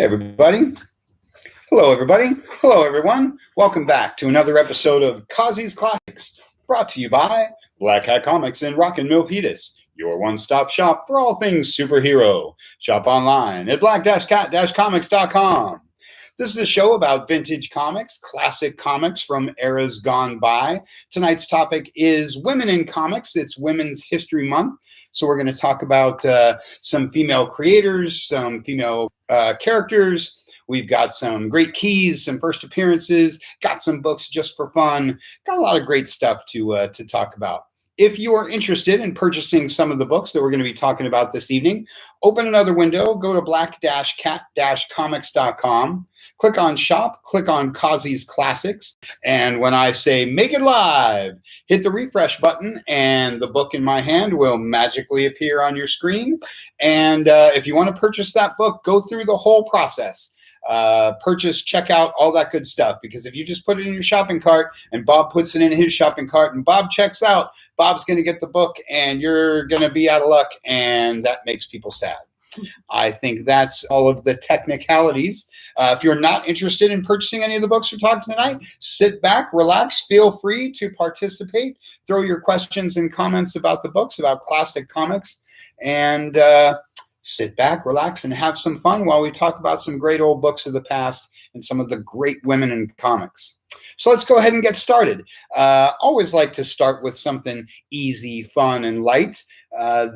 Hey everybody. Hello everybody. Hello everyone. Welcome back to another episode of Causey's Classics, brought to you by Black Hat Comics and Rockin' Milpitas, your one-stop shop for all things superhero. Shop online at black-cat-comics.com. This is a show about vintage comics, classic comics from eras gone by. Tonight's topic is women in comics. It's Women's History Month. So we're going to talk about some female creators, some female characters. We've got some great keys, some first appearances, got some books just for fun, got a lot of great stuff to talk about. If you are interested in purchasing some of the books that we're going to be talking about this evening, open another window, go to black-cat-comics.com, click on shop, click on Causey's Classics, and when I say make it live, hit the refresh button and the book in my hand will magically appear on your screen. And if you want to purchase that book, go through the whole process. Purchase, check out, all that good stuff. Because if you just put it in your shopping cart and Bob puts it in his shopping cart and Bob checks out, Bob's going to get the book and you're going to be out of luck, and that makes people sad. I think that's all of the technicalities. If you're not interested in purchasing any of the books we're talking tonight, sit back, relax, feel free to participate. Throw your questions and comments about the books, about classic comics, and sit back, relax, and have some fun while we talk about some great old books of the past and some of the great women in comics. So let's go ahead and get started. Always like to start with something easy, fun, and light.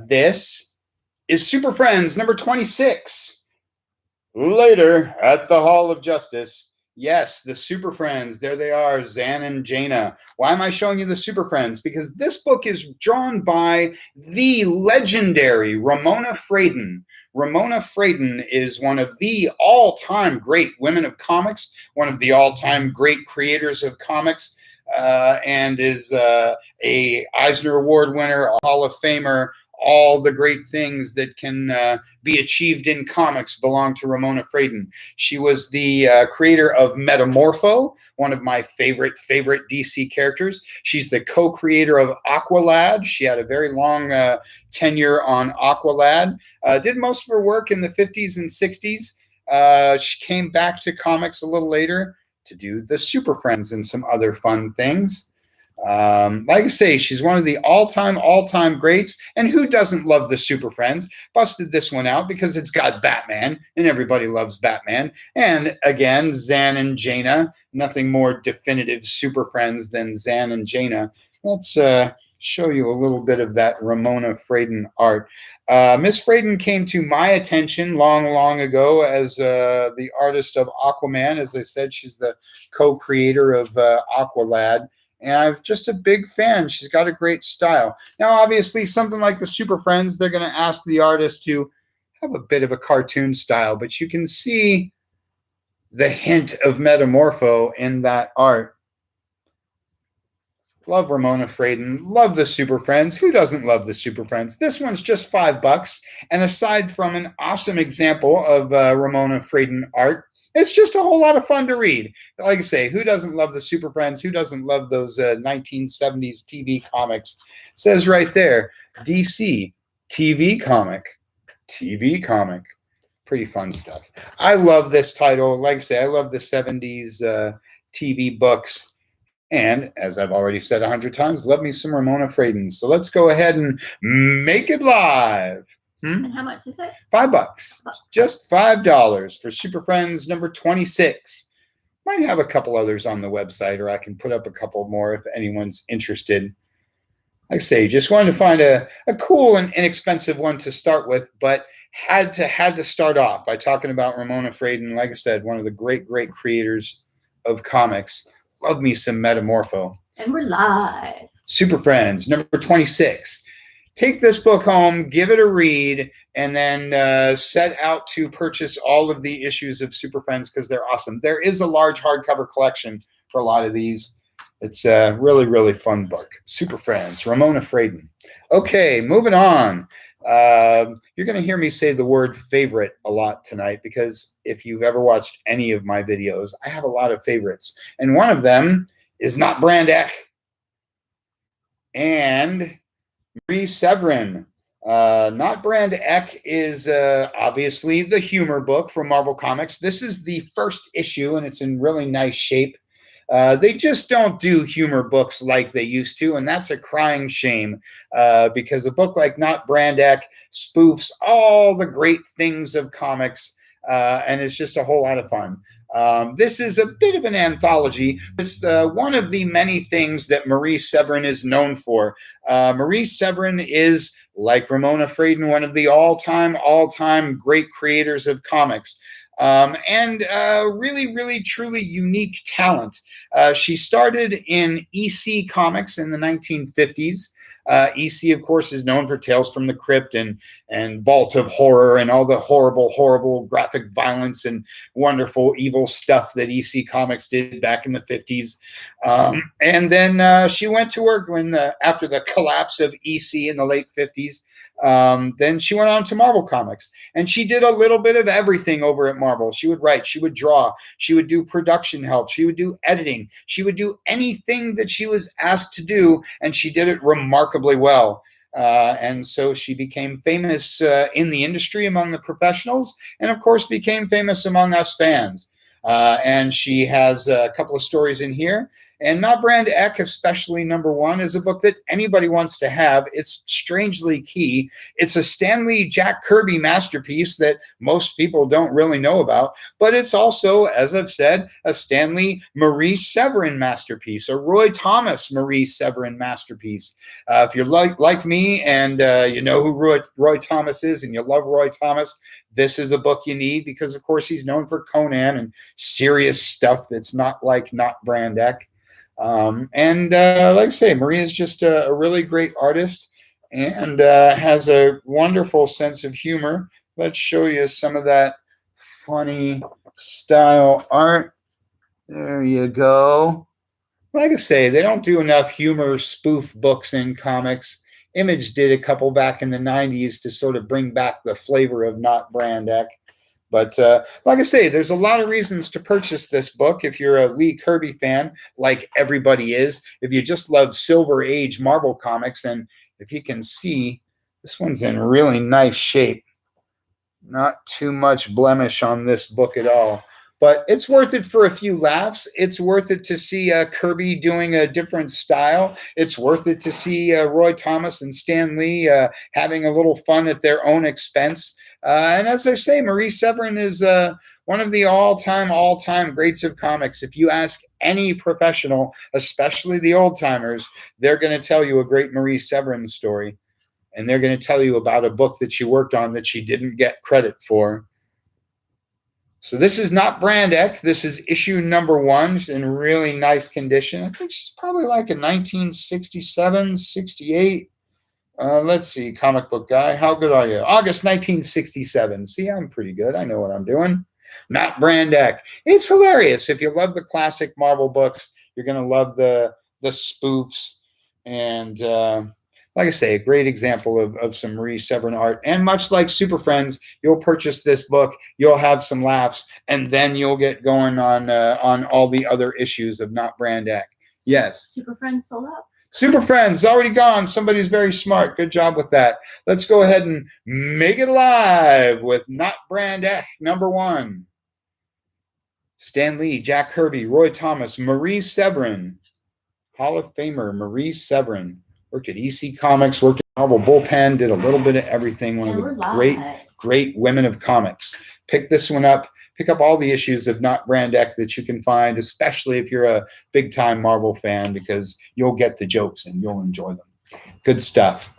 This is Super Friends number 26. Later at the Hall of Justice. Yes, the Super Friends. There they are, Zan and Jaina. Why am I showing you the Super Friends? Because this book is drawn by the legendary Ramona Fradon. Ramona Fradon is one of the all-time great women of comics, one of the all-time great creators of comics, and is a Eisner Award winner, a Hall of Famer. All the great things that can be achieved in comics belong to Ramona Fradon. She was the creator of Metamorpho, one of my favorite DC characters. She's the co-creator of Aqualad. She had a very long tenure on Aqualad. Did most of her work in the 50s and 60s. She came back to comics a little later to do the Super Friends and some other fun things. Like I say, she's one of the all-time greats, and who doesn't love the Super Friends? Busted this one out because it's got Batman, and everybody loves Batman. And again, Zan and Jaina, nothing more definitive Super Friends than Zan and Jaina. Let's show you a little bit of that Ramona Fradon art. Miss Fradon came to my attention long ago as the artist of Aquaman. As I said, she's the co-creator of Aqualad. And I'm just a big fan. She's got a great style. Now, obviously, something like the Super Friends, they're going to ask the artist to have a bit of a cartoon style. But you can see the hint of Metamorpho in that art. Love Ramona Fradon. Love the Super Friends. Who doesn't love the Super Friends? This one's just $5. And aside from an awesome example of Ramona Fradon art, it's just a whole lot of fun to read. Like I say, who doesn't love the Super Friends? Who doesn't love those 1970s TV comics? It says right there, DC, TV comic. Pretty fun stuff. I love this title. Like I say, I love the 70s TV books. And as I've already said 100 times, love me some Ramona Fradon. So let's go ahead and make it live. And how much is it? $5. Just $5 for Super Friends number 26. Might have a couple others on the website, or I can put up a couple more if anyone's interested. Like I say, just wanted to find a cool and inexpensive one to start with, but had to start off by talking about Ramona Fradon. Like I said, one of the great creators of comics. Love me some Metamorpho. And we're live. Super Friends number 26. Take this book home, give it a read, and then set out to purchase all of the issues of Super Friends because they're awesome. There is a large hardcover collection for a lot of these. It's a really fun book. Super Friends, Ramona Fradon. Okay, moving on. You're going to hear me say the word favorite a lot tonight because if you've ever watched any of my videos, I have a lot of favorites. And one of them is not Brandeck and Marie Severin. Not Brandeck is obviously the humor book from Marvel Comics. This is the first issue, and it's in really nice shape. They just don't do humor books like they used to, and that's a crying shame because a book like Not Brandeck spoofs all the great things of comics, and it's just a whole lot of fun. This is a bit of an anthology. It's one of the many things that Marie Severin is known for. Marie Severin is, like Ramona Fradon, one of the all-time great creators of comics. And really, really, truly unique talent. She started in EC Comics in the 1950s. EC, of course, is known for Tales from the Crypt and Vault of Horror and all the horrible graphic violence and wonderful evil stuff that EC Comics did back in the 50s. And then she went to work after the collapse of EC in the late 50s. Then she went on to Marvel Comics, and she did a little bit of everything over at Marvel. She would write, she would draw, she would do production help, she would do editing, she would do anything that she was asked to do, and she did it remarkably well. And so she became famous in the industry among the professionals, and of course became famous among us fans. And she has a couple of stories in here. And Not Brandeck, especially #1, is a book that anybody wants to have. It's strangely key. It's a Stan Lee Jack Kirby masterpiece that most people don't really know about. But it's also, as I've said, a Stan Lee Marie Severin masterpiece, a Roy Thomas Marie Severin masterpiece. If you're like me and you know who Roy Thomas is and you love Roy Thomas, this is a book you need because, of course, he's known for Conan and serious stuff that's not like Not Brandeck. And like I say, Marie is just a really great artist and has a wonderful sense of humor. Let's show you some of that funny style art. There you go. Like I say, they don't do enough humor spoof books in comics. Image did a couple back in the 90s to sort of bring back the flavor of Not Brandeck. But like I say, there's a lot of reasons to purchase this book if you're a Lee Kirby fan, like everybody is. If you just love Silver Age Marvel Comics, and if you can see, this one's in really nice shape. Not too much blemish on this book at all. But it's worth it for a few laughs. It's worth it to see Kirby doing a different style. It's worth it to see Roy Thomas and Stan Lee having a little fun at their own expense. And as I say, Marie Severin is one of the all-time greats of comics. If you ask any professional, especially the old-timers, they're going to tell you a great Marie Severin story. And they're going to tell you about a book that she worked on that she didn't get credit for. So this is Not Brandeck. This is issue #1. It's in really nice condition. I think she's probably like a 1967, 68. Let's see, comic book guy. How good are you? August 1967. See, I'm pretty good. I know what I'm doing. Not Brandeck. It's hilarious. If you love the classic Marvel books, you're going to love the spoofs. And like I say, a great example of some Marie Severin art. And much like Super Friends, you'll purchase this book, you'll have some laughs, and then you'll get going on all the other issues of Not Brandeck. Yes? Super Friends sold out? Super Friends, already gone. Somebody's very smart. Good job with that. Let's go ahead and make it live with Not Brandeck #1. Stan Lee, Jack Kirby, Roy Thomas, Marie Severin. Hall of Famer Marie Severin. Worked at EC Comics, worked at Marvel Bullpen, did a little bit of everything. One of the great women of comics. Pick this one up. Pick up all the issues of Not Brandeck that you can find, especially if you're a big-time Marvel fan, because you'll get the jokes and you'll enjoy them. Good stuff.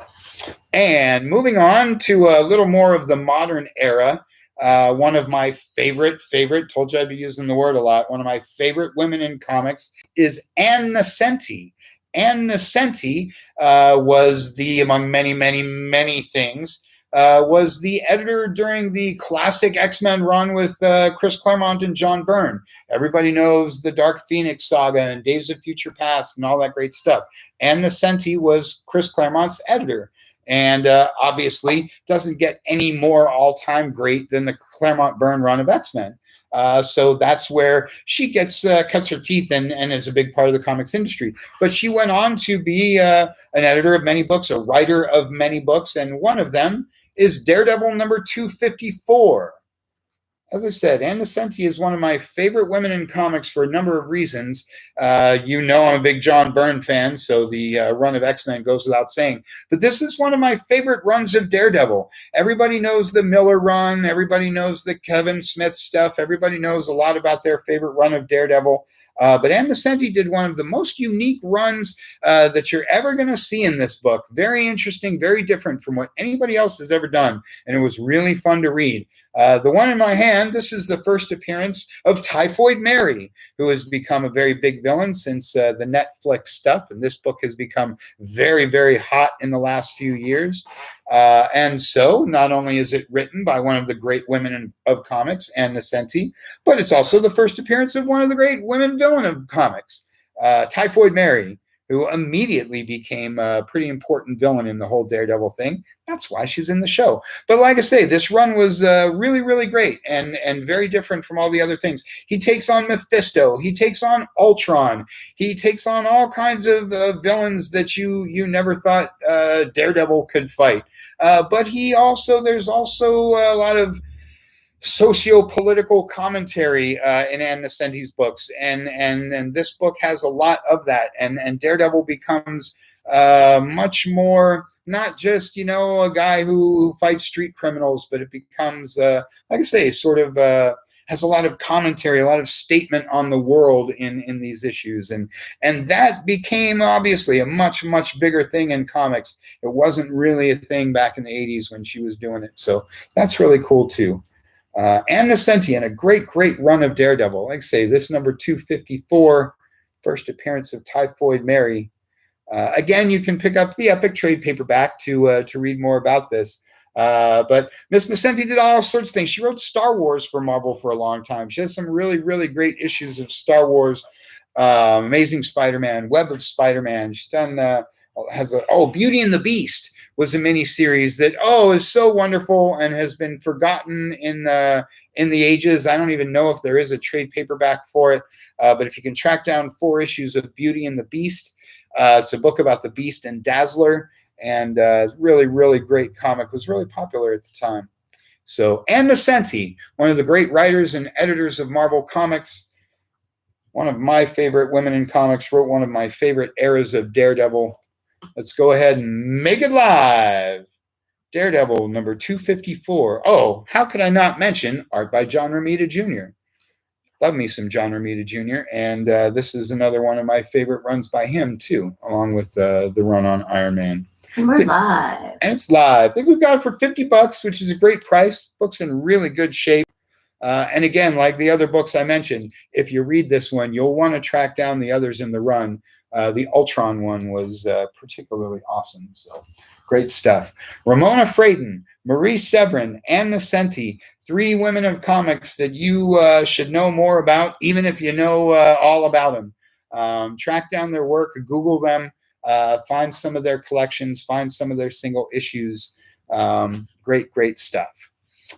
And moving on to a little more of the modern era, one of my favorite, told you I'd be using the word a lot, one of my favorite women in comics is Ann Nocenti. Ann Nocenti was among many things, was the editor during the classic X-Men run with Chris Claremont and John Byrne. Everybody knows the Dark Phoenix saga and Days of Future Past and all that great stuff. Ann Nocenti was Chris Claremont's editor. And obviously doesn't get any more all-time great than the Claremont Byrne run of X-Men. So that's where she cuts her teeth and is a big part of the comics industry. But she went on to be an editor of many books, a writer of many books, and one of them is Daredevil number 254. As I said, Ann Nocenti is one of my favorite women in comics for a number of reasons. You know I'm a big John Byrne fan, so the run of X-Men goes without saying. But this is one of my favorite runs of Daredevil. Everybody knows the Miller run. Everybody knows the Kevin Smith stuff. Everybody knows a lot about their favorite run of Daredevil. But Ann Nocenti did one of the most unique runs that you're ever going to see in this book. Very interesting, very different from what anybody else has ever done. And it was really fun to read. The one in my hand, this is the first appearance of Typhoid Mary, who has become a very big villain since the Netflix stuff. And this book has become very, very hot in the last few years. And so not only is it written by one of the great women of comics, Ann Nocenti, but it's also the first appearance of one of the great women villain of comics, Typhoid Mary, who immediately became a pretty important villain in the whole Daredevil thing. That's why she's in the show. But like I say, this run was really, really great and very different from all the other things. He takes on Mephisto. He takes on Ultron. He takes on all kinds of villains that you never thought Daredevil could fight. But there's also a lot of socio-political commentary in Ann Nocenti's books, and this book has a lot of that, and Daredevil becomes much more not just a guy who fights street criminals, but it becomes like I say, sort of has a lot of commentary, a lot of statement on the world in these issues, and that became obviously a much bigger thing in comics. It wasn't really a thing back in the 80s when she was doing it, so that's really cool too. Ann Nocenti and a great run of Daredevil. Like I say, this number 254, first appearance of Typhoid Mary. Again, you can pick up the Epic trade paperback to read more about this. But Miss Nocenti did all sorts of things. She wrote Star Wars for Marvel for a long time. She has some really great issues of Star Wars, Amazing Spider-Man, Web of Spider-Man. She's done Beauty and the Beast was a mini-series that is so wonderful and has been forgotten in the ages. I don't even know if there is a trade paperback for it, but if you can track down 4 issues of Beauty and the Beast, it's a book about the Beast and Dazzler, and really great comic. Was really popular at the time. So Ann Nocenti, one of the great writers and editors of Marvel Comics, one of my favorite women in comics, wrote one of my favorite eras of Daredevil. Let's go ahead and make it live. Daredevil number 254. Oh, how could I not mention art by John Romita Jr.? Love me some John Romita Jr. And this is another one of my favorite runs by him too, along with the run on Iron Man. And we're live. And it's live. I think we've got it for $50, which is a great price. Book's in really good shape. And again, like the other books I mentioned, if you read this one, you'll want to track down the others in the run. The Ultron one was particularly awesome. So great stuff. Ramona Fradon, Marie Severin, Ann Nocenti, 3 women of comics that you should know more about, even if you know all about them. Track down their work, Google them, find some of their collections, find some of their single issues. Great stuff.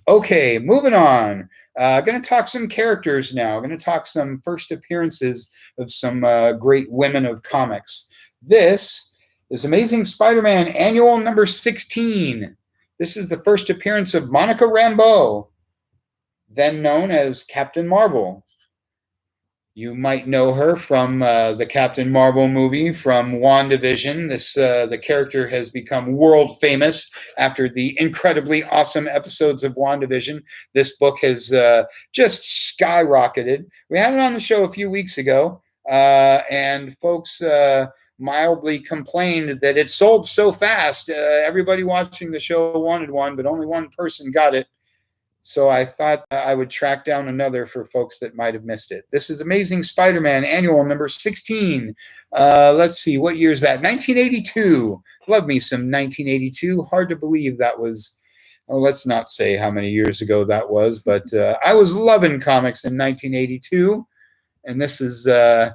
Okay, moving on. Going to talk some characters now. Going to talk some first appearances of some great women of comics. This is Amazing Spider-Man Annual number 16. This is the first appearance of Monica Rambeau, then known as Captain Marvel. You might know her from the Captain Marvel movie from WandaVision. The character has become world famous after the incredibly awesome episodes of WandaVision. This book has just skyrocketed. We had it on the show a few weeks ago, and folks mildly complained that it sold so fast. Everybody watching the show wanted one, but only one person got it. So I thought I would track down another for folks that might have missed it. This is Amazing Spider-Man Annual number 16. Let's see, what year is that? 1982. Love me some 1982. Hard to believe that was, let's not say how many years ago that was, but I was loving comics in 1982, and this is a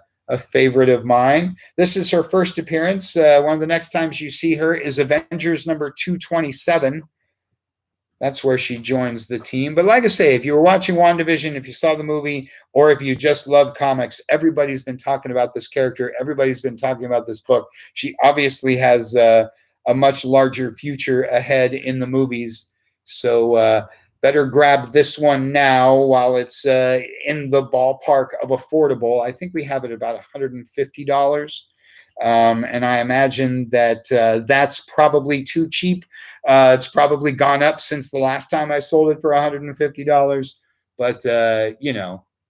favorite of mine. This is her first appearance. One of the next times you see her is Avengers number 227. That's where she joins the team. But like I say, if you were watching WandaVision, if you saw the movie, or if you just love comics, everybody's been talking about this character. Everybody's been talking about this book. She obviously has a much larger future ahead in the movies. So better grab this one now while it's in the ballpark of affordable. I think we have it about $150. And I imagine that that's probably too cheap. It's probably gone up since the last time I sold it for $150. But,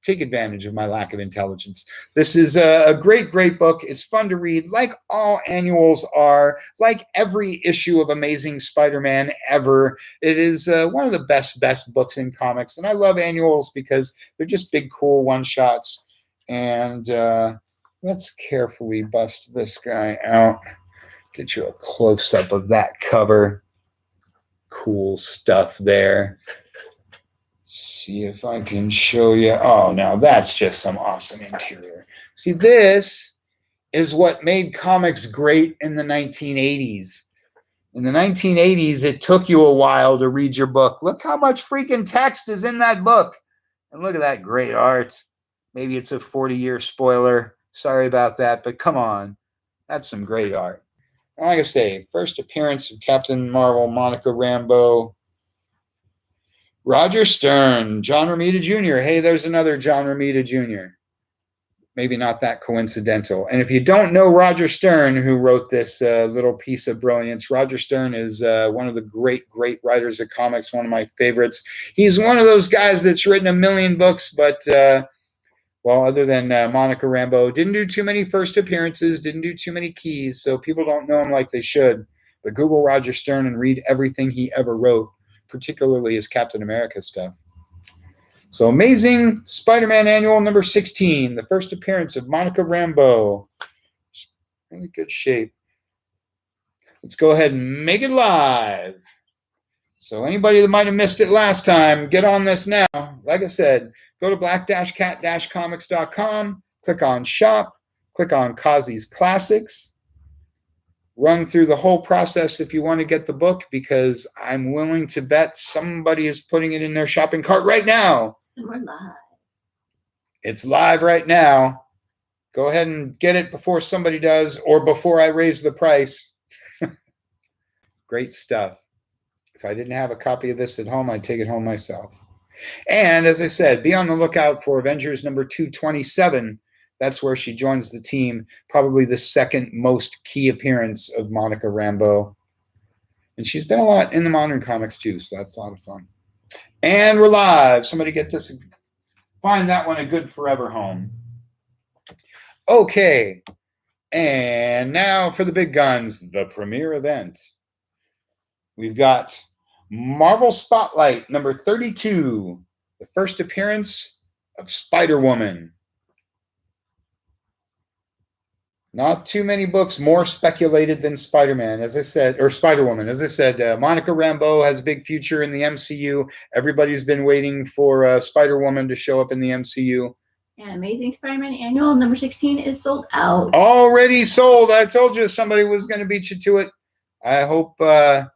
take advantage of my lack of intelligence. This is a great, great book. It's fun to read, like all annuals are, like every issue of Amazing Spider-Man ever. It is one of the best books in comics. And I love annuals because they're just big, cool one-shots. And let's carefully bust this guy out. Get you a close-up of that cover. Cool stuff there. See if I can show you. Oh, now that's just some awesome interior. See, this is what made comics great in the 1980s. In the 1980s, it took you a while to read your book. Look how much freaking text is in that book. And look at that great art. Maybe it's a 40-year spoiler. Sorry about that, but come on. That's some great art. And like I say, first appearance of Captain Marvel, Monica Rambeau. Roger Stern, John Romita Jr. Hey, there's another John Romita Jr. Maybe not that coincidental. And if you don't know Roger Stern, who wrote this little piece of brilliance, Roger Stern is one of the great, great writers of comics, one of my favorites. He's one of those guys that's written a million books, but, other than Monica Rambeau, didn't do too many first appearances, didn't do too many keys, so people don't know him like they should. But Google Roger Stern and read everything he ever wrote, particularly his Captain America stuff. So Amazing Spider-Man Annual number 16, the first appearance of Monica Rambeau. Really good shape. Let's go ahead and make it live. So anybody that might have missed it last time, get on this now. Like I said, go to black-cat-comics.com, click on Shop, click on Causey's Classics. Run through the whole process if you want to get the book, because I'm willing to bet somebody is putting it in their shopping cart right now. And we're live. It's live right now. Go ahead and get it before somebody does, or before I raise the price. Great stuff. If I didn't have a copy of this at home, I'd take it home myself. And as I said, be on the lookout for Avengers number 227. That's where she joins the team, probably the second most key appearance of Monica Rambeau. And she's been a lot in the modern comics too, so that's a lot of fun. And we're live. Somebody get this, find that one a good forever home. Okay, and now for the big guns, the premiere event. We've got Marvel Spotlight number 32, the first appearance of Spider-Woman. Not too many books more speculated than Spider-Man, as I said, or Spider-Woman. As I said, Monica Rambeau has a big future in the MCU. Everybody's been waiting for Spider-Woman to show up in the MCU. And Amazing Spider-Man Annual number 16 is sold out. Already sold. I told you somebody was going to beat you to it. I hope that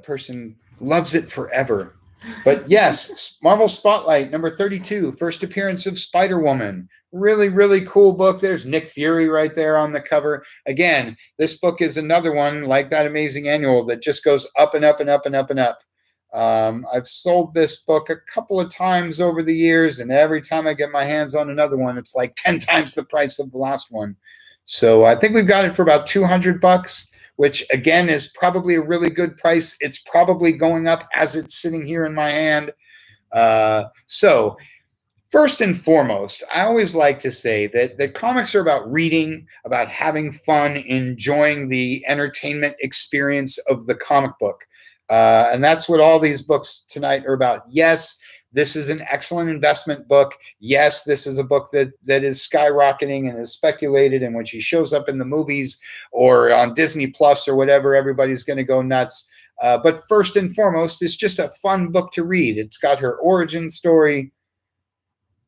person loves it forever. But yes, Marvel Spotlight number 32, first appearance of Spider-Woman. Really, really cool book. There's Nick Fury right there on the cover. Again, this book is another one like that Amazing Annual that just goes up and up and up and up and up. I've sold this book a couple of times over the years, and every time I get my hands on another one, it's like 10 times the price of the last one. So I think we've got it for about $200, which again is probably a really good price. It's probably going up as it's sitting here in my hand. So first and foremost, I always like to say that comics are about reading, about having fun, enjoying the entertainment experience of the comic book. And that's what all these books tonight are about. Yes, this is an excellent investment book. Yes, this is a book that is skyrocketing and is speculated. And when she shows up in the movies or on Disney Plus or whatever, everybody's going to go nuts. But first and foremost, it's just a fun book to read. It's got her origin story.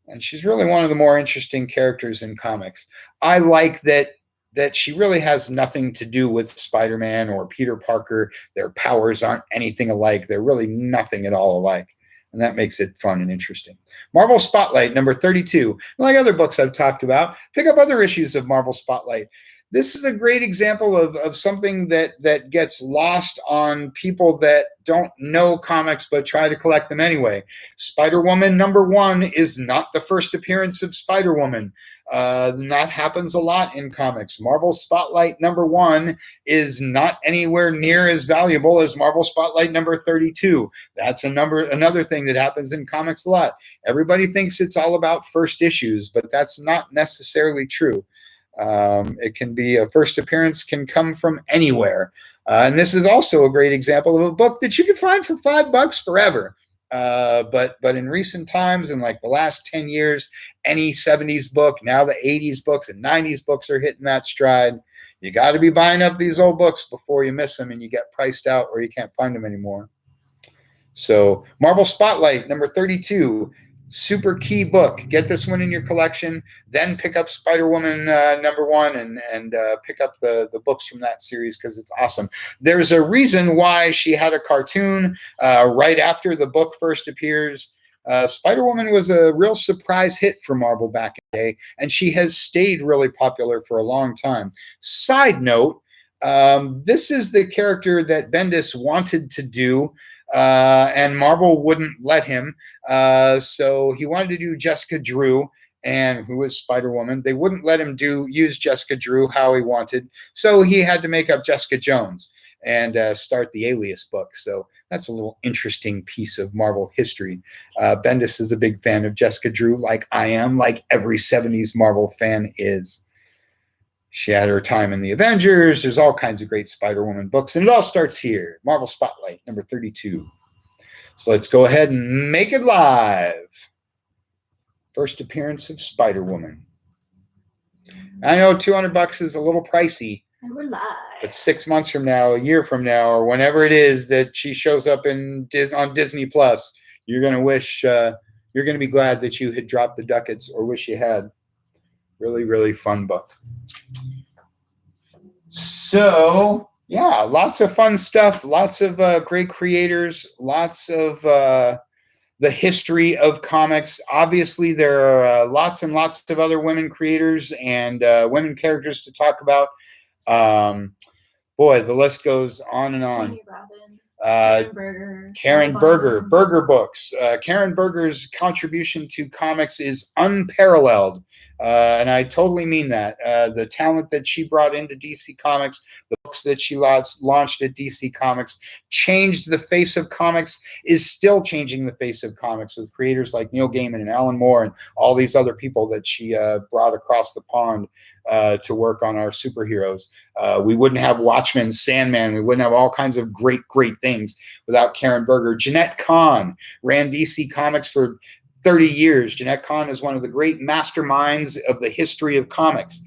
And she's really one of the more interesting characters in comics. I like that that she really has nothing to do with Spider-Man or Peter Parker. Their powers aren't anything alike. They're really nothing at all alike. And that makes it fun and interesting. Marvel Spotlight, number 32. Like other books I've talked about, pick up other issues of Marvel Spotlight. This is a great example of something that gets lost on people that don't know comics but try to collect them anyway. Spider-Woman number 1 is not the first appearance of Spider-Woman. And that happens a lot in comics. Marvel Spotlight number 1 is not anywhere near as valuable as Marvel Spotlight number 32. That's another thing that happens in comics a lot. Everybody thinks it's all about first issues, but that's not necessarily true. It can be a first appearance can come from anywhere. And this is also a great example of a book that you can find for $5 forever. But in recent times, in like the last 10 years, any 70s book, now the 80s books and 90s books are hitting that stride. You got to be buying up these old books before you miss them and you get priced out or you can't find them anymore. So Marvel Spotlight, number 32. Super key book. Get this one in your collection. Then pick up Spider-Woman number 1 and pick up the books from that series because it's awesome. There's a reason why she had a cartoon right after the book first appears. Spider-Woman was a real surprise hit for Marvel back in the day, and she has stayed really popular for a long time. Side note, this is the character that Bendis wanted to do, and Marvel wouldn't let him. So he wanted to do Jessica Drew, and who is Spider-Woman. They wouldn't let him use Jessica Drew how he wanted. So he had to make up Jessica Jones and start the Alias book. So that's a little interesting piece of Marvel history. Bendis is a big fan of Jessica Drew, like I am, like every 70s Marvel fan is. She had her time in the Avengers. There's all kinds of great Spider-Woman books. And it all starts here. Marvel Spotlight, number 32. So let's go ahead and make it live. First appearance of Spider-Woman. I know $200 is a little pricey. And we're live. But 6 months from now, a year from now, or whenever it is that she shows up on Disney Plus, you're going to wish, you're going to be glad that you had dropped the ducats or wish you had. Really, really fun book. So, yeah, lots of fun stuff, lots of great creators, lots of the history of comics. Obviously, there are lots and lots of other women creators and women characters to talk about. Boy, the list goes on and on. Karen Berger, Berger Books. Karen Berger's contribution to comics is unparalleled. And I totally mean that. The talent that she brought into DC Comics, the books that she launched at DC Comics, changed the face of comics, is still changing the face of comics with creators like Neil Gaiman and Alan Moore and all these other people that she brought across the pond to work on our superheroes. We wouldn't have Watchmen, Sandman. We wouldn't have all kinds of great, great things without Karen Berger. Jeanette Kahn ran DC Comics for 30 years. Jeanette Kahn is one of the great masterminds of the history of comics.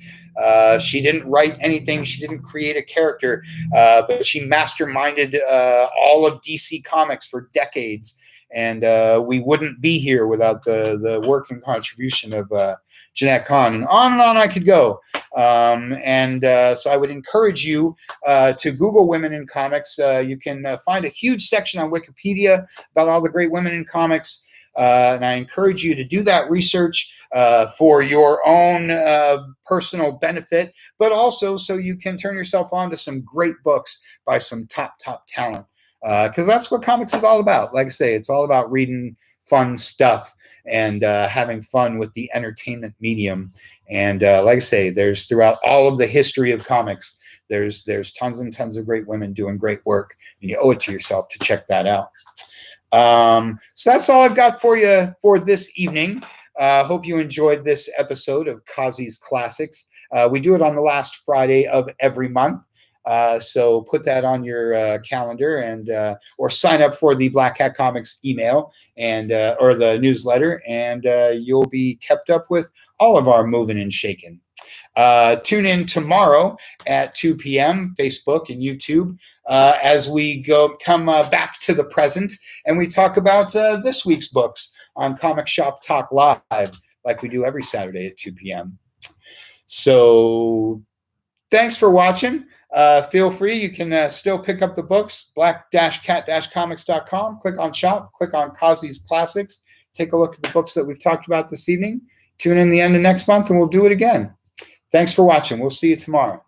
She didn't write anything. She didn't create a character, but she masterminded all of DC Comics for decades. And we wouldn't be here without the work and contribution of Jeanette Kahn. And on I could go. So I would encourage you to Google women in comics. You can find a huge section on Wikipedia about all the great women in comics. And I encourage you to do that research for your own personal benefit, but also so you can turn yourself on to some great books by some top talent. Because that's what comics is all about. Like I say, it's all about reading fun stuff and having fun with the entertainment medium. And like I say, there's throughout all of the history of comics, there's tons and tons of great women doing great work, and you owe it to yourself to check that out. So that's all I've got for you for this evening. Hope you enjoyed this episode of Causey's Classics. We do it on the last Friday of every month. So put that on your calendar and or sign up for the Black Hat Comics email and or the newsletter, and you'll be kept up with all of our moving and shaking. Tune in tomorrow at 2 p.m. Facebook and YouTube as we come back to the present and we talk about this week's books on Comic Shop Talk Live, like we do every Saturday at 2 p.m. So Thanks for watching. Feel free. You can still pick up the books, black-cat-comics.com. Click on shop. Click on Causey's Classics. Take a look at the books that we've talked about this evening. Tune in the end of next month, and we'll do it again. Thanks for watching. We'll see you tomorrow.